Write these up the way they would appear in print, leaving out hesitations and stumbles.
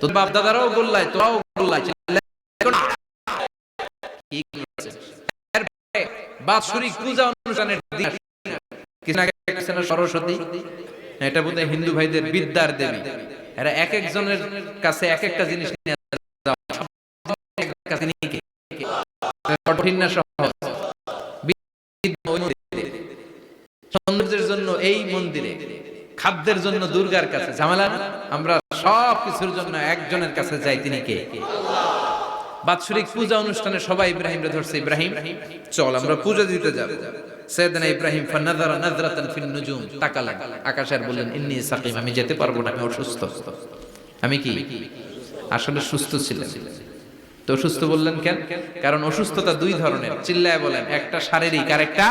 তোর বাপ দাদারাও গোল্লায়, তোরাও গোল্লায়, কি করেছে? এরপরে বাৎসরিক পূজা অনুষ্ঠানের দিন কিছু আগে দেখছেন না সরস্বতী, এটা বোধহয় হিন্দু ভাইদের বিদ্যার দেবী। এরা এক একজনের কাছে এক একটা জিনিস নিয়ে কাছে নিয়ে কি কঠিন না সহজ? সৌন্দর্যের জন্য এই মন্দিরে, খাদ্যের জন্য দুর্গার কাছে, ঝামেলা না? আমরা সব কিছুর জন্য একজনের কাছে যাই, তিনি কে? বাৎসরিক পূজা অনুষ্ঠানে সবাই ইব্রাহিমরে ধরছে, ইব্রাহিম চল আমরা পূজা দিতে যাব। সাইয়েদনা ইব্রাহিম ফানাযারা নাযরাতান ফিন নুজুম, তাকালেন আকাশে আর বললেন ইন্নী সাকিম, আমি যেতে পারবো না, আমি অসুস্থ। আমি কি আসলে সুস্থ ছিলেন? তো অসুস্থ বললেন কেন? কারণ অসুস্থতা দুই ধরনের, চিল্লায় বলেন, একটা শারীরিক আর একটা।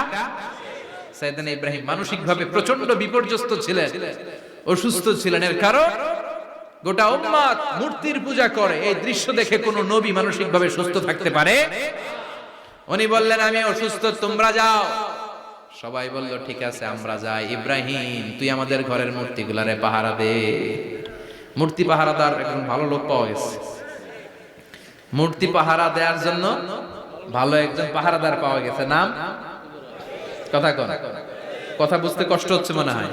সাইয়েদনা ইব্রাহিম মানসিকভাবে প্রচন্ড বিপর্যস্ত ছিলেন, অসুস্থ ছিলেন। এর কারণ গোটা উম্মত মূর্তির পূজা করে, এই দৃশ্য দেখে কোন নবী মানসিকভাবে সুস্থ থাকতে পারে? উনি বললেন আমি অসুস্থ, তোমরা যাও। সবাই বলল ঠিক আছে আমরা যাই। ইব্রাহিম তুই আমাদের ঘরের মূর্তিগুলারে পাহারা দে। মূর্তি পাহারাদার একজন ভালো লোক পাওয়া গেছে, মূর্তি পাহারা দেওয়ার জন্য ভালো একজন পাহারাদার পাওয়া গেছে। নাম কথা কোন? কথা বুঝতে কষ্ট হচ্ছে মনে হয়।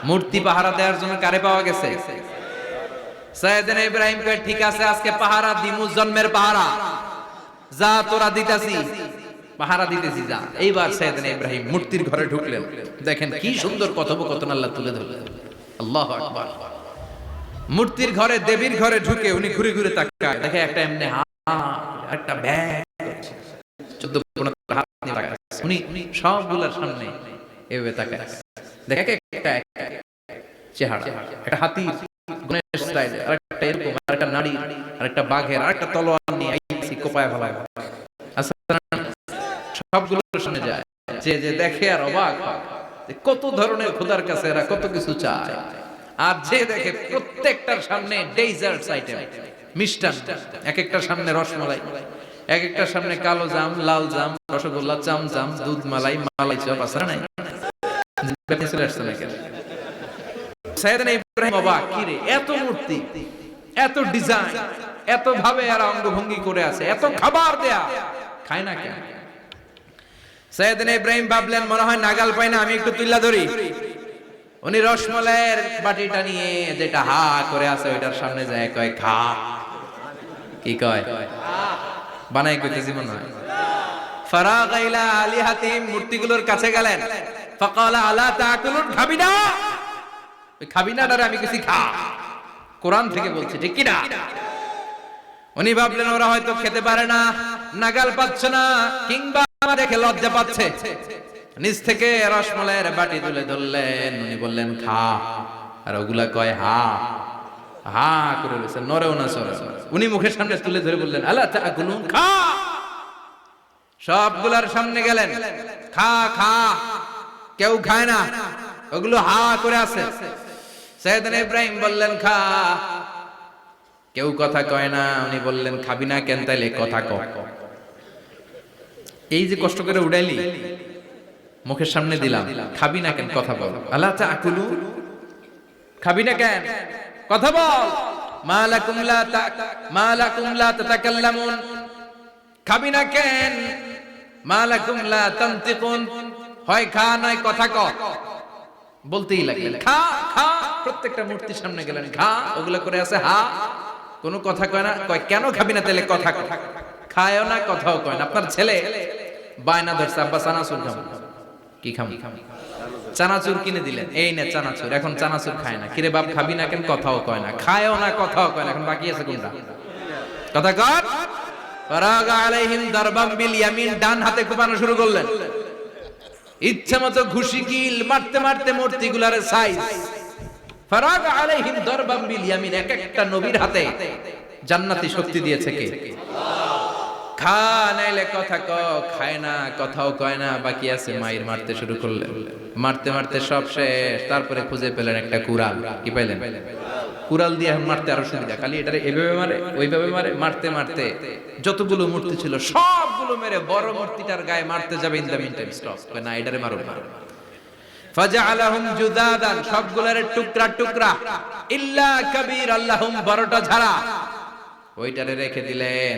মূর্তি পাহারা দেওয়ার জন্য কারে পাওয়া গেছে? সাইয়েদনা ইব্রাহিম কয় ঠিক আছে আজকে পাহারা দিমু, জন্মের পাহারা, যা তোরা দিতাছি, পাহারা দিতেছি যা। এইবার সাইয়েদনা ইব্রাহিম মূর্তির ঘরে ঢুকলেন, দেখেন কি সুন্দর কথোপকথন আল্লাহ তুলে ধরলেন। আল্লাহু আকবার। মূর্তির ঘরে, দেবীর ঘরে ঢুকে উনি ঘুরে ঘুরে তাকায়, দেখে একটা এমনি একটা ব্যাগ 14-15 হাত নিয়ে তাকায়। উনি সবগুলোর সামনে এভাবে তাকায়, দেখে একটা চেহারা, একটা হাতি গণেশ স্টাইলে, আরেকটা এরকম, আরেকটা নারী, আরেকটা বাঘের, আরেকটা তলোয়ার নিয়ে আইছি কোপায় ফেলায়। সবগুলোর সামনে যায়, যে যে দেখে আর অবাক হয় যে কত ধরনের খোদার কাছে এরা কত কিছু চায়। আর যে দেখে প্রত্যেকটার সামনে ডেজার্টস আইটেম, মিষ্টান্ন, এক একটার সামনে রসমালাই, এক একটার সামনে কালো জাম, লাল জাম, রসগোল্লা, চামচাম, দুধ মালাই, মালাই চপ আছে না? সাইয়েদনা ইব্রাহিম অবাক, কি রে এত মূর্তি, এত ডিজাইন, এত ভাবে আর অঙ্গভঙ্গি করে আছে, এত খাবার দেয়া, খায় না কেন? সাইয়েদনা ইব্রাহিম ভাবলেন মনে হয় নাগাল পাই না, আমি একটু তুইলা ধরি। উনি রসমালাইয়ের বাটিটা নিয়ে যেটা হা করে আছে ওইটার সামনে যায়, কয় খা। কি কয়? বানাই কইতেছি মনে হয়। ফারাগা ইলা আলিহাতিহিম, মূর্তিগুলোর কাছে গেলেন। ফাকালা আলা তাকুলুন, খাবি না? ওই খাবি না ডারে আমি কিছু খা, কোরআন থেকে বলছি, ঠিক কি না? উনি ভাবলেন ওরা হয়তো খেতে পারে না, নাগাল পাচ্ছে না, কিংবা দেখে লজ্জা পাচ্ছে। নিজ থেকে রসমালাইয়ের বাটি তুলে ধরলেন, উনি বললেন খা, আর ওগুলা কয় হা হা করে রয়েছে, নরেও না সরে। উনি মুখের সামনে তুলে ধরে বললেন আলা তাকুলুন, খা। সবগুলার সামনে গেলেন, খা খা, কেউ খায় না, ওগুলো হা করে আছে। সাইয়েদনা ইব্রাহিম বললেন খা, কেউ কথা কয় না। উনি বললেন খাবি না কেন? তাইলে কথা ক। এই যে কষ্ট করে উড়াইলি, মুখের সামনে দিলাম, খাবি না কেন? কথা বল। আলা তাকুলু, খাবি না কেন? কথা বল। মালাকুম লা তাতাকাল্লামুন, খাবি না কেন? মালাকুম লা তানতিকুন, হয় খা নয় কথা ক। বলতেই লাগলেন খা খা, প্রত্যেকটা মূর্তির সামনে গেলেন, খা, ওগুলা করে আছে হা, কোনো কথা কয় না। কয় কেন খাবি না? তাহলে কথা ক। খায়ও না, কথাও কয় না। আপনার ছেলে বায়না ধরছে, আব্বা চানাচুর খাবো। কি খাবো? চানাচুর কিনে দিলেন, এই না চানাচুর। এখন চানাচুর খায় না। কিরে বাপ খাবি না কেন? কথাও কয় না, খায়ও না, কথাও কয় না। এখন বাকি আছে কোনটা? কথা কর। ফারাগা আলাইহিম দারবাম বিল ইয়ামিন, ডান হাতে কোপানো শুরু করলেন। ইচ্ছা মতো ঘুষি কিল মারতে মারতে মূর্তিগুলার সাইজ। ফারাগা আলাইহিম দারবাম বিল ইয়ামিন, এক একটা নবীর হাতে জান্নাতি শক্তি দিয়েছে কে? খা নাইলে কথা ক। খায় না, কথাও কয় না, বাকি আছে মাইর। মারতে শুরু করলেন, মারতে মারতে সব শেষ। তারপরে খুঁজে পেলেন একটা কুড়াল। কি পাইলেন? কুড়াল দিয়ে মারতে আরো সুবিধা, খালি এটারে এভাবে মারে, ওইভাবে মারে। মারতে মারতে যতগুলো মূর্তি ছিল সবগুলো মেরে বড় মূর্তিটার গায়ে মারতে যাবে, in the mean time stop, না এটারে মারো না। ফাজআলাহুম জুদাদান, সবগুলোর টুকরা টুকরা, ইল্লা কাবীর আল্লাহুম, বড়টা ছাড়া ওইটারে রেখে দিলেন।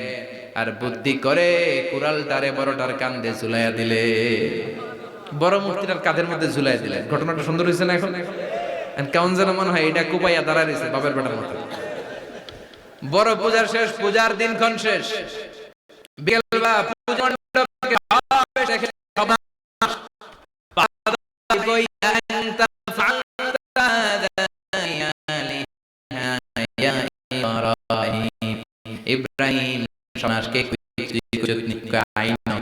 আর বুদ্ধি করে কুড়ালটারে বড়টার কাঁধে ঝুলাইয়া দিলে, বড় মূর্তিটার কাঁধের মধ্যে ঝুলাইয়া দিলেন। ঘটনাটা সুন্দর হয়েছে না? এখন কেমন যেন মনে হয় এটা কুপাইয়া দাঁড়া রয়েছে বাবার বেটার মতো। বড় পূজার শেষ, পূজার দিনক্ষণ শেষ, বিকেলবেলা পূজা মণ্ডপ থেকে রেখে ইব্রাহিম সমাজকে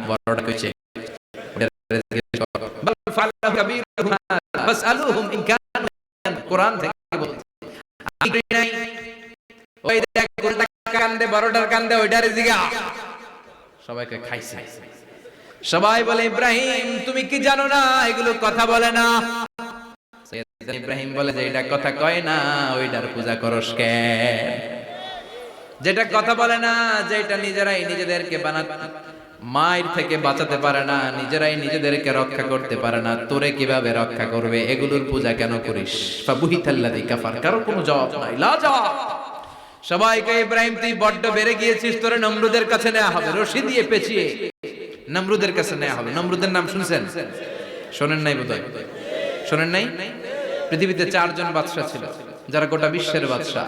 বড়টা কইছে কোরআন থেকে বলছে ওই দেখ কান্দে, বড়টার কান্দে ওইটারে জিগা। সবাইকে খাইছে, সবাই বলে ইব্রাহিম তুমি কি জানো না এগুলো কথা বলে না? ইব্রাহিম বলে যে এটা কথা কয় না, ওইটার পূজা করস কেন? যেটা কথা বলে না, যেটা নিজেরাই নিজেদেরকে মায়ের থেকে বাঁচাতে পারে না, নিজেরাই নিজেদেরকে রক্ষা করতে পারে না, তোরে কিভাবে রক্ষা করবে? এগুলোর পূজা কেন করিস? ফাবুহিতাল্লাযী কাফার, কারো কোনো জবাব নাই, লা জবাব। সবাইকে ইব্রাহিম তুই বড্ড বেড়ে গিয়েছিস, তোরে নমরুদের কাছে নেওয়া হবে, রশি দিয়ে পেঁচিয়ে নমরুদের কাছে নেওয়া হবে। নমরুদের নাম শুনছেন? শোনেন নাই বোধহয়, শোনেন নাই? পৃথিবীতে 4 জন বাদশা ছিল যারা গোটা বিশ্বের বাদশা।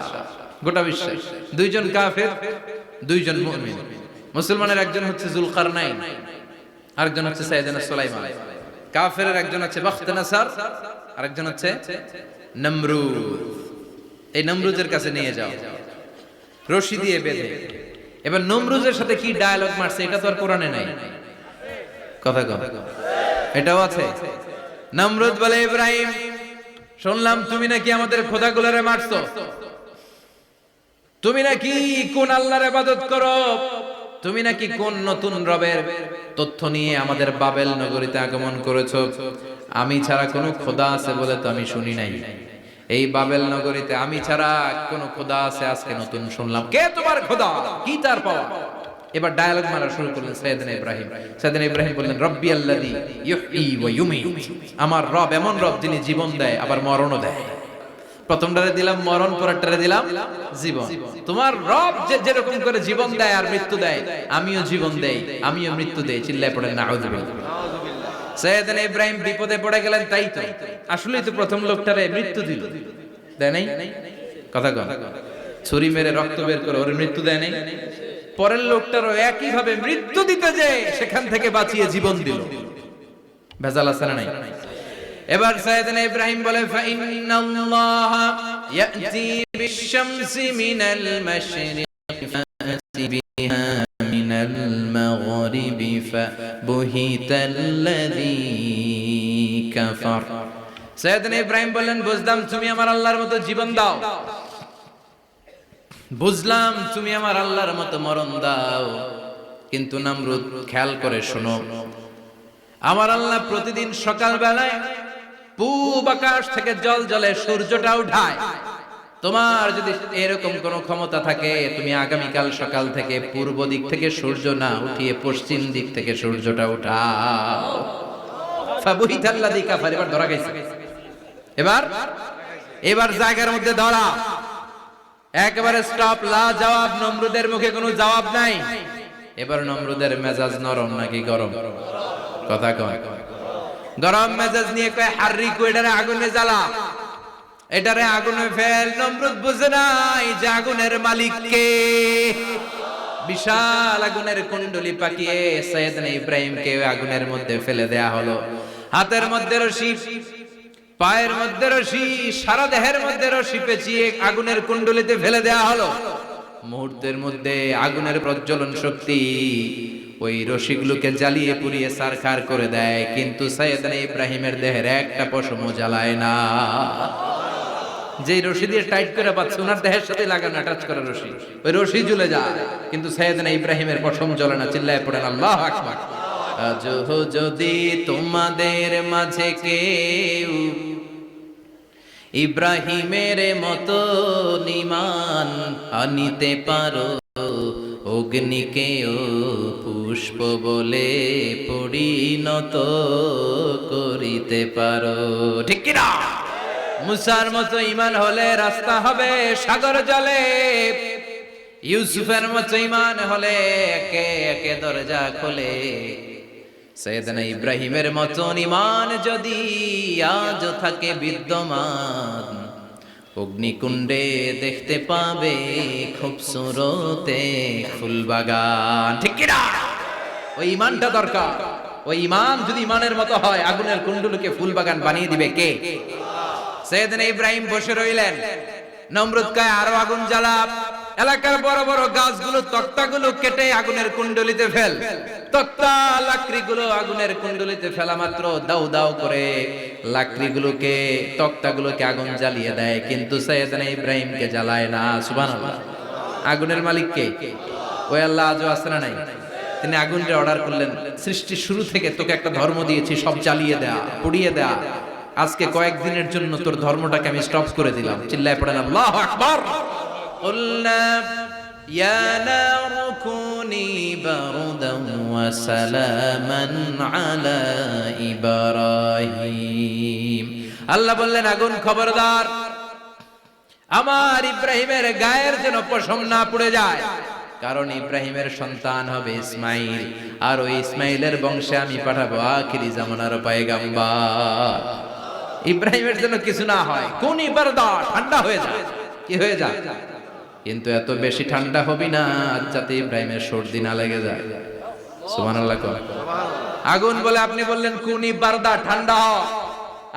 গোটা বিশ্বের 2 জন কাফের, 2 জন মুমিন। মুসলমানের একজন হচ্ছে যুলকারনাইন, আরেকজন হচ্ছে সাইয়েদনা সুলাইমান। কাফেরের একজন হচ্ছে বাখতানাসার, আরেকজন হচ্ছে নমরুদ। এই নমরুদের কাছে নিয়ে যাও, রশি দিয়ে বেঁধে। এবার নমরুদের সাথে কি ডায়ালগ মারছে এটা তো আর কোরআনে নাই। কথা কও, এটাও আছে। নমরুদ বলে ইব্রাহিম শুনলাম তুমি নাকি আমাদের খোদাগুলোরে মারছো, তুমি নাকি কোন আল্লাহর ইবাদত করো, তুমি নাকি কোন নতুন রবের তথ্য নিয়ে আমাদের বাবেল নগরীতে আগমন করেছো। আমি ছাড়া কোনো খোদা আছে বলে তো আমি শুনি নাই। এই বাবেল নগরীতে আমি ছাড়া কোন খোদা আছে আজকে নতুন শুনলাম। কে তোমার খোদা? কি তার পাওয়া? এবার ডায়ালগ মারা শুরু করলেন সাইয়েদনা ইব্রাহিম। সাইয়েদনা ইব্রাহিম বললেন রব্বি আল্লাযী ইউহয়ী ওয়া ইউমীত, আমার রব এমন রব যিনি জীবন দেয় আবার মরণও দেয়। প্রথমটারে দিলাম মরণ, পরেরটারে দিলাম জীবন। তোমার রব যেরকম করে জীবন দেয় আর মৃত্যু দেয়, আমিও জীবন দেই, আমিও মৃত্যু দেই। চিল্লায় পড়েন নাউযুবিল্লাহ। সাইয়েদনা ইব্রাহিম বিপদে পড়ে গেলেন। তাই তো, আসলেই তো প্রথম লোকটারে মৃত্যু দিল, দেয় নাই? কথা কন, ছুরি মেরে রক্ত বের করে ওর মৃত্যু দেয় নাই? পরের লোকটারও একই ভাবে মৃত্যু দিতে যে সেখান থেকে বাঁচিয়ে জীবন দিল। ভেজাল আছে না নাই? এবার সাইয়েদনা ইব্রাহিম বলে ফাইন্নাল্লাহা ইয়াতি বিশ-শামসি মিনাল মাশরিকি ফাতি বিহা মিনাল মাগরিবি ফাবুহিতাল্লাযী কাফার। সাইয়েদনা ইব্রাহিম বললেন বুঝলাম তুমি আমার আল্লাহর মতো জীবন দাও, বুঝলাম তুমি আমার আল্লাহর মতো মরণ দাও, কিন্তু নমরুদ খেয়াল করে শোনো, আমার আল্লাহ প্রতিদিন সকাল বেলায় পূব আকাশ থেকে জল জলে সূর্যটা উঠায়। তোমার যদি এরকম কোন ক্ষমতা থাকে, তুমি আগামীকাল সকাল থেকে পূর্ব দিক থেকে সূর্য না উঠিয়ে পশ্চিম দিক থেকে সূর্যটা উঠাও। ফাবুহিতাল্লাযী কাফার। এবার ধরা গেছে, এবার জায়গার মধ্যে ধরা, একেবারে স্টপ, লা জবাব। নমরুদের মুখে কোনো জবাব নাই। এবার নমরুদের মেজাজ নরম নাকি গরম? কথা কয়। গরম মেজাজ নিয়ে কয় হাররিকু, এটারে আগুনে জ্বালা, এটারে আগুনে ফেল। নমরুদ বুঝে নাই যে আগুনের মালিক কে। বিশাল আগুনের কুণ্ডলি পাকিয়ে সাইয়েদনা ইব্রাহিমকে আগুনের মধ্যে ফেলে দেয়া হলো। হাতের মধ্যে রশি, পায়ের মধ্যে রশি, সারা দেহের মধ্যে রশি পেঁচিয়ে আগুনের কুণ্ডলিতে ফেলে দেয়া হলো। মুহূর্তের মধ্যে আগুনের প্রজ্বলন শক্তি ওই রশিগুলোকে জ্বালিয়ে পুড়িয়ে ছারখার করে দেয়, কিন্তু সাইয়েদনা ইব্রাহিমের দেহের একটা পশমও জ্বালায় না। যে রশি দিয়ে টাইট করে পাচ্ছে, ওনার দেহের সাথে লাগানো অ্যাটাচ করা রশি, ওই রশি জ্বলে যায়, কিন্তু সাইয়েদনা ইব্রাহিমের পশম জ্বলে না। চিল্লায় পড়েন আল্লাহু আকবার। আজ যদি তোমাদের মাঝে কেউ ইব্রাহিমের মতো ঈমান আনিতে পারো, ও অগ্নিকেও পুষ্প বলে পরিণত করিতে পারো। ঠিক কিনা? মুসার মতো ঈমান হলে রাস্তা হবে সাগর জলে, ইউসুফের মতো ঈমান হলে একে একে দরজা খোলে। সৈয়দনা ইব্রাহিমের মতন ঈমান যদি আজ থাকে বিদ্যমান, অগ্নিকুণ্ডে দেখতে পাবে খুবসুরতে ফুলবাগান। ঠিক কিনা? ওই ঈমানটা দরকার। ওই ঈমান যদি ঈমানের মতো হয়, আগুনের কুণ্ডুলকে ফুলবাগান বানিয়ে দিবে কে? সৈয়দনা ইব্রাহিম বসে রইলেন, নমরুদ কয় আরো আগুন জ্বালা, এলাকার বড় বড় গাছগুলো তক্তাগুলো কেটে আগুনের কুণ্ডলিতে ফেল। তক্তা লাকড়িগুলো আগুনের কুণ্ডলিতে ফেলা মাত্র দাউ দাউ করে লাকড়িগুলোকে তক্তাগুলোকে আগুন জ্বালিয়ে দেয়, কিন্তু সৈয়দনা ইব্রাহিমকে জ্বালায় না। সুবহানাল্লাহ। আগুনের মালিক কে? ওই আল্লাহ আজও আছে না নাই? তিনি আগুনকে অর্ডার করলেন, সৃষ্টির শুরু থেকে তোকে একটা ধর্ম দিয়েছি, সব জ্বালিয়ে দেয়া, পুড়িয়ে দেয়া। আজকে কয়েকদিনের জন্য তোর ধর্মটাকে আমি স্টপ করে দিলাম। চিল্লায় পড়েন আল্লাহু আকবার। قلنا يا نار كوني بردا وسلاما على إبراهيم। আল্লাহ বললেন আগুন খবরদার, আমার ইব্রাহিমের গায়ের যেন পশম না পুড়ে যায়, কারণ ইব্রাহিমের সন্তান হবে ইসমাইল, আর ওই ইসমাইলের বংশে আমি পাঠাবো আখিরি জামানার পয়গাম্বার। ইব্রাহিমের জন্য কিছু না হয়, কোন বারদা ঠান্ডা হয়ে যায়। কি হয়ে যায়? কিন্তু এত বেশি ঠান্ডা হবি না যাতে ইব্রাহিমের সর্দি না লেগে যায়। সুবহানাল্লাহ। আগুন বলে আপনি বললেন কুনি বারদা ঠান্ডা হ,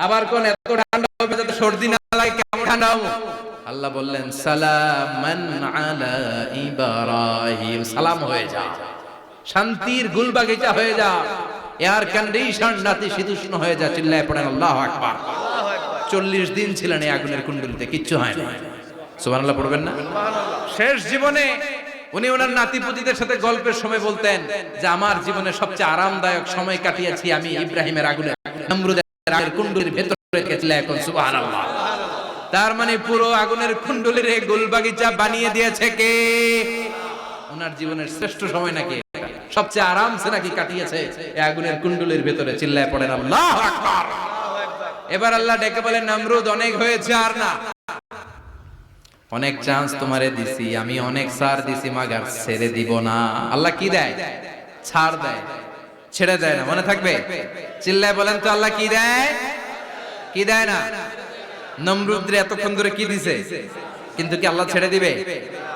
আবার কোন এত ঠান্ডা হবে যাতে সর্দি না লাগে, কেমন ঠান্ডা হবো? আল্লাহ বললেন সালামান আলা ইব্রাহিম, সালাম হয়ে যা, শান্তির গুলবাগিচা হয়ে যা, এয়ার কন্ডিশন নাতিশীতোষ্ণ হয়ে যা। চিল্লায় পড়েন আল্লাহু আকবার। 40 দিন ছিলেন এই আগুনের কুণ্ডলিতে, কিচ্ছু হয় না। সুবহানাল্লাহ পড়বেন না? শেষ জীবনে উনি ওনার নাতিপুতিদের সাথে গল্পের সময় বলতেন যে আমার জীবনের সবচেয়ে আরামদায়ক সময় কাটিয়েছি আমি ইব্রাহিমের আগুনে, নমরুদের আগুনের কুণ্ডলীর ভেতরে গেছিলাম। এখন সুবহানাল্লাহ। তার মানে পুরো আগুনের কুণ্ডলীর এই গোলবাগিচা বানিয়ে দিয়েছে কে? ওনার জীবনের শ্রেষ্ঠ সময় নাকি সবচেয়ে আরামসে নাকি কাটিয়েছে এই আগুনের কুণ্ডলীর ভেতরে। চিল্লায় পড়েন আল্লাহু আকবার। এবার আল্লাহ ডেকে বলেন নমরুদ অনেক হয়েছে, আর না, অনেক চান্স তোমারে দিছি আমি, অনেক ছাড় দিছি, মাগার ছেড়ে দিব না। আল্লাহ কি দেয়? ছাড় দেয়, ছেড়ে দেয় না। মনে থাকবে? চিল্লায় বলেন তো আল্লাহ কি দেয়? কি দেয় না? নমরুদরে এতক্ষণ ধরে কি দিছে, কিন্তু কি আল্লাহ ছেড়ে দিবে?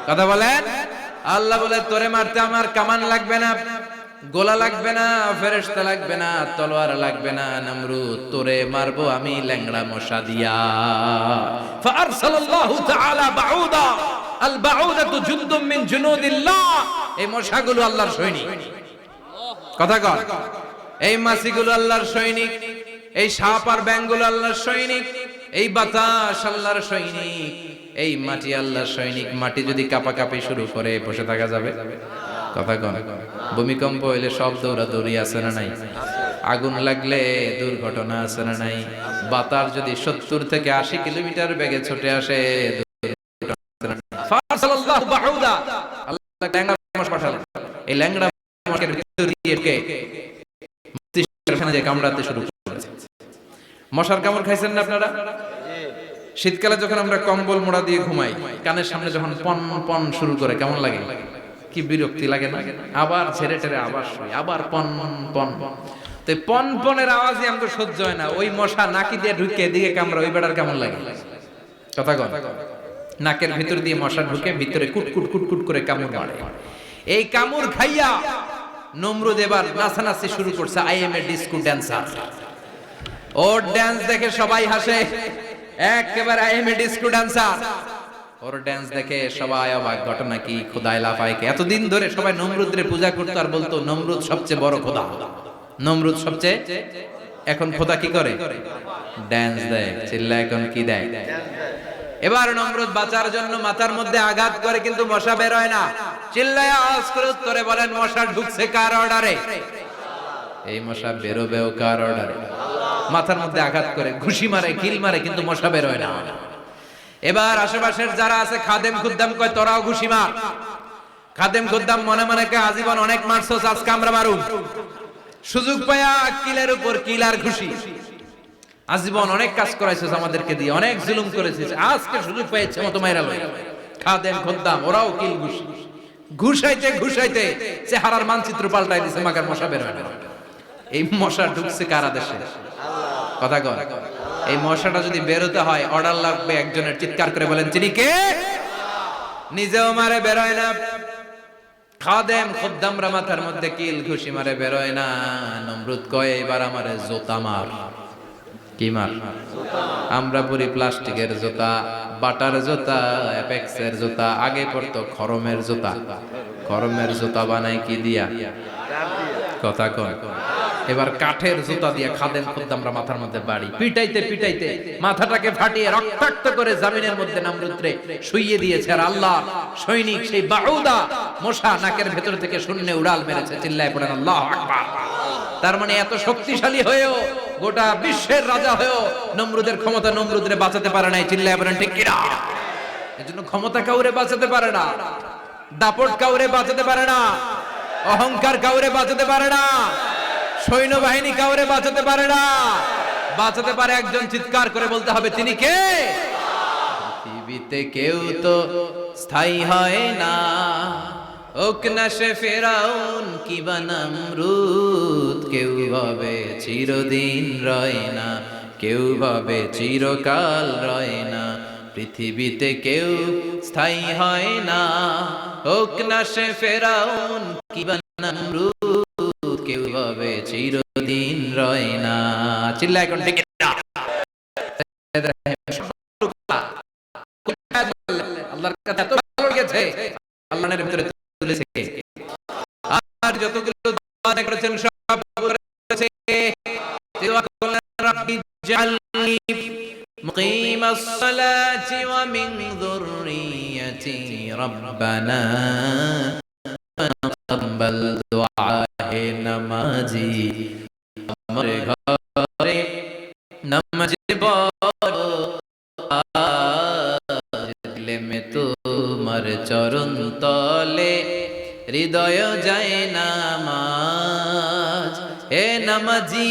কথা বলেন। আল্লাহ বলে তোরে মারতে আমার কামান লাগবে না, গোলা লাগবে না, ফেরেশতা লাগবে না, তলোয়ার লাগবে না, নমরুদ তোরে মারবো আমি ল্যাংড়া মশা দিয়া। ফাআরসালাল্লাহু তাআলা বাউদা, আল বাউদাতু জুনদুম মিন জুনুদিল্লাহ। এই মশাগুলো আল্লাহর সৈনিক। কথা কর। এই মাছিগুলো আল্লাহর সৈনিক, এই সাপ আর ব্যাঙগুলো আল্লাহর সৈনিক, এই বাতাস আল্লাহর সৈনিক, এই মাটি আল্লাহর সৈনিক। মাটি যদি কাঁপাকাঁপি শুরু করে বসে থাকা যাবে? কথা কন। ভূমিকম্প হইলে সব দৌড়াদৌড়ি আছে না নাই? আগুন লাগলে দুর্ঘটনা আছে না নাই? বাতাস যদি 70 থেকে 80 কিলোমিটার বেগে ছুটে আসে, এই ল্যাংড়া মশার ভিতর দিয়ে কামড়াতে শুরু করেছে। মশার কামড় খাইছেন না আপনারা? শীতকালে যখন আমরা কম্বল মোড়া দিয়ে ঘুমাই, কানের সামনে যখন পন পন শুরু করে কেমন লাগে? কি বিরক্তি লাগে না? আবার ছেড়ে ছেড়ে আবার শুই, আবার পন পন। তো পন পনের আওয়াজই আমাদের সহ্য হয় না। ওই মশা নাকি দিয়ে ঢুকে দিকে কামড়া, ওই বেড়ার কেমন লাগে? কথা কন। নাকের ভিতর দিয়ে মশা ঢুকে ভিতরে কুটকুট কুটকুট করে কামড় মারে। এই কামড় খাইয়া নমরুদ এবার নাচানাচি শুরু করছে। I M A disco dancer. Or dance দেখে সবাই হাসে, একেবারে I M A disco dancer. Or dance দেখে সবাই অবাক। ঘটনা কি? খোদাই লাফাইকে এতদিন ধরে সবাই নমরুদরে পূজা করতো আর বলতো নমরুদ সবচেয়ে বড় খোদা, নমরুদ সবচেয়ে। এখন খোদা কি করে? ড্যান্স দেয়। চিল্লা এখন কি দেয়? এবার নমরুদ বাঁচার জন্য মাথার মধ্যে আঘাত করে, কিন্তু মশা বের হয় না। চিল্লায় আওয়াজ করে উত্তরে বলেন মশা ঢুকছে কার অর্ডারে? এই মশা বেরোবেও কার অর্ডারে? মাথার মধ্যে আঘাত করে ঘুষি মারে, কিল মারে, কিন্তু মশা বের হয় না। এবার আশেপাশের যারা আছে খাদেম খুদ্দাম কয় তোরাও ঘুষি মার। খাদেম খোদ্দাম মনে মনে কে আজীবন অনেক মারছস, আজকে আমরা মারুম। সুযোগ পায়া কিলের উপর কিল আর খুশি। আজীবন অনেক কাজ করাইছস আমাদেরকে দিয়ে, অনেক জুলুম করেছিস, আজকে সুযোগ পেয়েছে মতো মাইরা লই। খাদেম খোদ্দাম ওরাও কিল খুশি। ঘুষাইতে ঘুষাইতে চেহারার মানচিত্র পাল্টাই দিছে, মাগার মশা বের হয় না। এই মশা ঢুকছে কারা দেশে? কথা কর। এই মশাটা যদি বেরোতে হয় অর্ডার লাগবে একজনের, চিৎকার করে বলেন তিনি কে? নিজেও মারে বেরোয় না, খাদেম খোদ্দামরা মাথার মধ্যে কিল ঘুষি মারে বেরোয় না। নমরুদ কয় এবার আমারে জোতা মার। কি মার? আমরা পরি প্লাস্টিকের জুতা, বাটার জুতা, অ্যাপেক্সের জুতা, আগে পড়তো খরমের জুতা। খরমের জুতা বানাই কি দিয়া? কথা কয়। এবার কাঠের জুতা দিয়ে খাদেম খোদ্দামরা মাথার মধ্যে বাড়ি পিটাইতে পিটাইতে মাথাটাকে ফাটিয়ে রক্তাক্ত করে জমিনের মধ্যে নমরুদরে শুইয়ে দিয়েছে। আর আল্লাহ সৈনিক সেই বাউদা মশা নাকের ভেতর থেকে শূন্যে উড়াল মেরেছে। চিল্লায় পড়েন আল্লাহু আকবার। তার মানে এত শক্তিশালী হয়েও, গোটা বিশ্বের রাজা হয়েও নমরুদের ক্ষমতা নমরুদরে বাঁচাতে পারে নাই। চিল্লায় পড়েন ঠিক কিনা? এজন্য ক্ষমতা কাউরে বাঁচাতে পারে না, দাপট কাউরে বাঁচাতে পারে না, অহংকার কাউরে বাঁচাতে পারে না, সৈন্যবাহিনী কাউরে বাঁচাতে পারে না। বাঁচাতে পারে একজন, চিৎকার করে বলতে হবে তিনি কে? পৃথিবীতে কেউ তো স্থায়ী হয় না, হোক না সে ফেরাউন কিবা নমরুদ। কেউ ভাবে চিরদিন রয় না, কেউ ভাবে চিরকাল রয় না। পৃথিবীতে কেউ স্থায়ী হয় না, হোক না সে ফেরাউন কিবা নমরুদ। কেউ ভাবে চিরদিন রয় না। চিল্লা এখন ঠিক না? আল্লাহর কাছে এত ভালো লেগেছে, আল্লাহর ভিতরে তুলেছে। আর যতগুলো দোয়া করেছেন সব করেছে। দোয়া করলেন রব্বি জাআলনি মুকিমাস সালাতি ওয়া মিন যুররিয়্যাতি রব্বানা তাকাব্বাল দুআ। হে নামাজি আমার ঘরে নামাজ পড়ো, দিলে মে তোমার চরণ তলে হৃদয় যায় নামাজ। হে নামাজি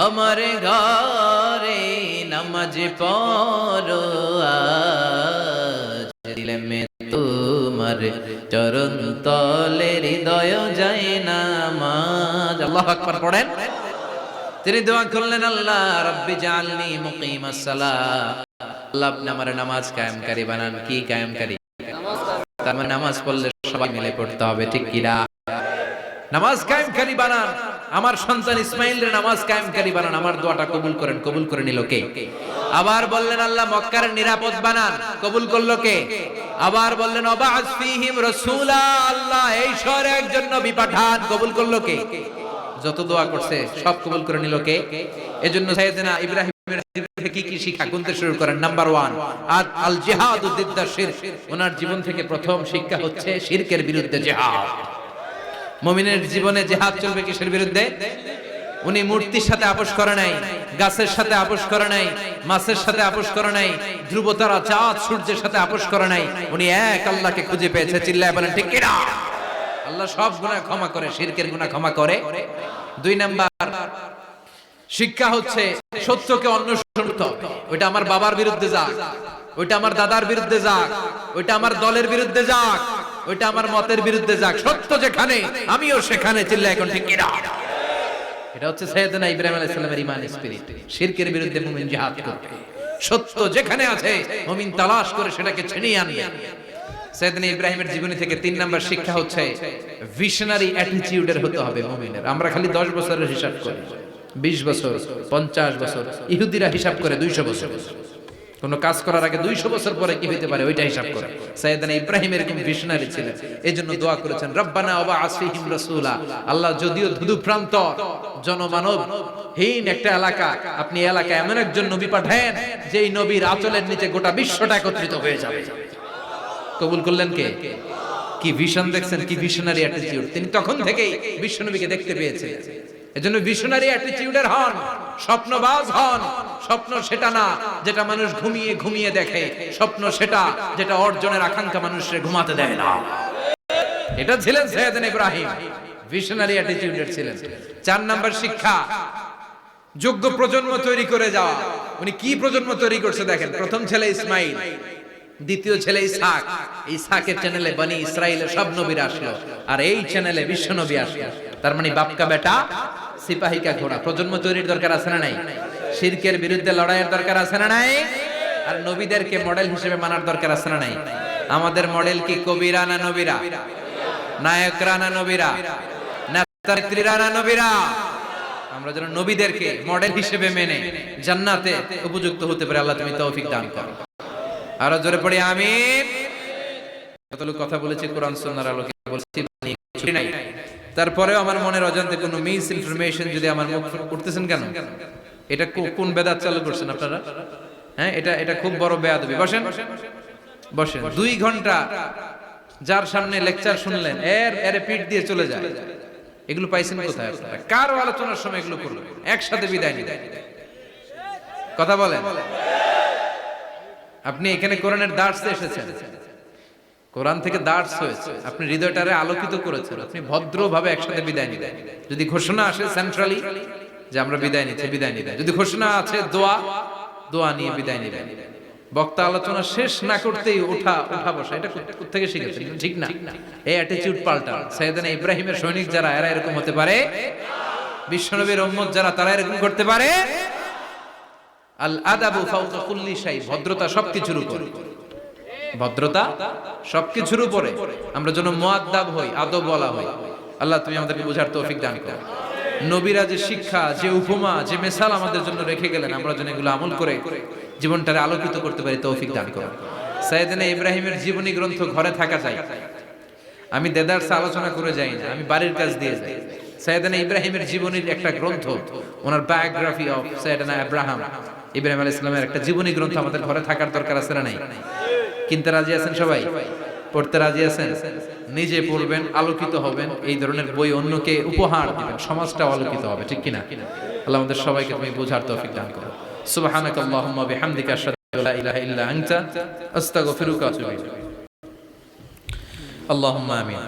আমার ঘরে নামাজ পড়ো, দিলে মে তোমার চরণ তলে হৃদয় যায় নামাজ। আল্লাহু আকবার পড়েন। তিনি দোয়া করলেন আল্লাহ রব্বি জাআলনি মুকিমাস সালাহ। আল্লাহ আপনি আমার নামাজ কায়েমকারী বানান। কি কায়েমকারী? তার মানে নামাজ পড়লে সবাই মিলে পড়তে হবে, ঠিক কি না? নামাজ কায়েমকারী বানান। আমার সন্তান ইসমাইলের নামাজ কায়েমকারী বানান। আমার দোয়াটা কবুল করেন। কবুল করে নিল কে? আবার বললেন আল্লাহ মক্কার নিরাপদ বানান। কবুল করলো কে? আবার বললেন ওয়াবা'আস ফীহিম রাসূলা। আল্লাহ এই শহরে একজন নবী পাঠান। কবুল করলো কে? যত দোয়া করছে সব কবুল করে নিল কে? এজন্য সাইয়েদনা ইব্রাহিমের জীবন থেকে কি শিক্ষা গুনতে শুরু করেন? নাম্বার 1 আল জিহাদু দিদ্দা শিরক। ওনার জীবন থেকে প্রথম শিক্ষা হচ্ছে শিরকের বিরুদ্ধে জিহাদ। মুমিনের জীবনে জিহাদ চলবে কিসের বিরুদ্ধে? উনি মূর্তির সাথে আপোষ করে নাই, গাছের সাথে আপোষ করে নাই, মাছের সাথে আপোষ করে নাই, ধ্রুবতারা চাঁদ সূর্যের সাথে আপোষ করে নাই। উনি এক আল্লাহকে খুঁজে পেয়েছে। চিল্লায় বলেন ঠিক কিনা? আল্লাহ সব গুনাহ ক্ষমা করে, শিরকের গুনাহ ক্ষমা করে। 2 নাম্বার শিক্ষা হচ্ছে সত্যকে অন্বেষণ করতে হবে। ওইটা আমার বাবার বিরুদ্ধে যাক, ওইটা আমার দাদার বিরুদ্ধে যাক, ওইটা আমার দলের বিরুদ্ধে যাক, ওইটা আমার মতের বিরুদ্ধে যাক, সত্য যেখানে আমিও সেখানে। চিল্লায় এখন ঠিক কিনা? এটা হচ্ছে সাইয়েদনা ইব্রাহিম আলাইহিস সালামের ঈমান স্পিরিট। শিরকের বিরুদ্ধে মুমিন জিহাদ করবে। সত্য যেখানে আছে মুমিন তালাশ করে সেটাকে ছিনিয়ে আনবে। সাইয়েদনা ইব্রাহিমের জীবনী থেকে 3 নাম্বার শিক্ষা হচ্ছে ভিশনারি অ্যাটিটিউডের হতে হবে মুমিনের। আমরা খালি 10 বছরের হিসাব করি, 20 বছর, 50 বছর। ইহুদিরা হিসাব করে 200 বছর। কোন কাজ করার আগে 200 বছর পরে কি হইতে পারে ওইটা হিসাব করে। সাইয়েদনা ইব্রাহিম এরকম ভিশনারি ছিলেন। এজন্য দোয়া করেছেন রব্বানা ওয়াবা'আস ফীহিম রাসূলা। আল্লাহ যদিও ধুধু প্রান্ত জনমানব হীন একটা এলাকা, আপনি এলাকায় এমন একজন নবী পাঠান যেই নবীর আঁচলের নিচে গোটা বিশ্বটা একত্রিত হয়ে যাবে। কবুল করলেন কে? কি ভিশন দেখছেন, কি ভিশনারি অ্যাটিটিউড। তিনি তখন থেকেই বিশ্বনবীকে দেখতে পেয়েছেন। এজন্য ভিশনারি অ্যাটিটিউডের হন, স্বপ্নবাজ হন। স্বপ্ন সেটা না যেটা মানুষ ঘুমিয়ে ঘুমিয়ে দেখে, স্বপ্ন সেটা যেটা অর্জনের আকাঙ্ক্ষা মানুষকে ঘুমাতে দেয় না। এটা ছিলেন সাইয়েদনা ইব্রাহিম, ভিশনারি অ্যাটিটিউডের ছিলেন। 4 নাম্বার শিক্ষা, যোগ্য প্রজন্ম তৈরি করে যাওয়া। উনি কি প্রজন্ম তৈরি করছে দেখেন। প্রথম ছেলে ইসমাইল, দ্বিতীয় ছেলে ইসহাক। ইসহাকের চ্যানেলে বনি ইসরাইলের সব নবীরা আসলো, আর এই চ্যানেলে বিশ্ব নবী আসলো। তার মানে বাপ কা বেটা সিপাহী কা ঘোড়া। প্রজন্ম তৈরির দরকার আছে না নাই? শিরকের বিরুদ্ধে লড়াইয়ের দরকার আছে না নাই? আর নবীদেরকে মডেল হিসেবে মানার দরকার আছে না নাই? আমাদের মডেল কি কবিরা না নবীরা? নায়করা না নবীরা? নেত্রীরা না নবীরা? আমরা যেন নবীদেরকে মডেল হিসেবে মেনে জান্নাতে উপযুক্ত হতে পারে। আল্লাহ তুমি তৌফিক দান করো। আরো জোরে পড়ি আমিন। কতটুকু কথা বলেছি কোরআন সুন্নাহর আলোকে বলছি, ছুটি নাই। তারপরেও আমার মনের অজান্তে কোনো মিস ইনফরমেশন যদি আমার মুখ করতেছেন কেন? এটা কোন বেদাত চালু করছেন আপনারা? হ্যাঁ, এটা খুব বড় বেয়াদবি। বসেন বসেন। 2 ঘন্টা যার সামনে লেকচার শুনলেন, এর পিঠ দিয়ে চলে যায়। এগুলো পাইছেন কোথায় আপনারা? কারো আলোচনার সময় এগুলো করলেন, একসাথে বিদায় নিলেন। কথা বলেন। আপনি এখানে কোরআনের দার্সে এসেছেন, কোরআন থেকে দার্স হয়েছে, আপনি হৃদয়টারে আলোকিত করেছেন, আপনি ভদ্রভাবে একসাথে বিদায় নিলেন। যদি ঘোষণা আসে সেন্ট্রালি যে আমরা বিদায় নিচ্ছি, বিদায় নিলেন। যদি ঘোষণা আছে দোয়া নিয়ে বিদায় নিলেন। বক্তা আলোচনা শেষ না করতেই ওঠা বসা, এটা কোত্থেকে শিখেছেন? ঠিক না। এই অ্যাটিটিউড পাল্টা। সাইয়েদনা ইব্রাহিমের সৈনিক যারা, এরা এরকম হতে পারে? বিশ্বনবীর উম্মত যারা, তারা এরকম করতে পারে? আল আদাবু ফাওকা কুল্লি শাই, ভদ্রতা সবকিছুর উপরে। ভদ্রতা সবকিছুর উপরে। আমরা যেন মুআদ্দাব হই, আদব বলা হই। আল্লাহ তুমি আমাদেরকে বোঝার তৌফিক দান করো। নবীরা যে শিক্ষা, যে উপমা, যে মিসাল আমাদের জন্য রেখে গেলেন, আমরা যেন এগুলো আমল করে জীবনটারে আলোকিত করতে পারি, তৌফিক দান করো। সাইয়েদনা ইব্রাহিমের জীবনী গ্রন্থ ঘরে থাকা চাই। আমি দেদারস আলোচনা করে যাই না, আমি বাড়ির কাজ দিয়ে যাই। সাইয়েদনা ইব্রাহিমের জীবনীর একটা গ্রন্থ, ওনার বায়োগ্রাফি অফ সাইয়েদনা ইব্রাহিম আলাইহিস সালামের একটা জীবনী গ্রন্থ আমাদের ঘরে থাকার দরকার আছে না নাই? কিনতে রাজি আছেন সবাই? পড়তে রাজি আছেন? নিজে পড়বেন, আলোকিত হবেন, এই ধরনের বই অন্যকে উপহার দিবেন, সমাজটাও আলোকিত হবে। ঠিক কিনা? আল্লাহ আমাদের সবাইকে তুমি বোঝার তৌফিক দান করো। সুবহানাকাল্লাহুম্মা বিহামদিকা আশহাদু আল্লা ইলাহা ইল্লা আনতা আস্তাগফিরুকা ওয়া আতুবু ইলাইক। আল্লাহুম্মা আমিন।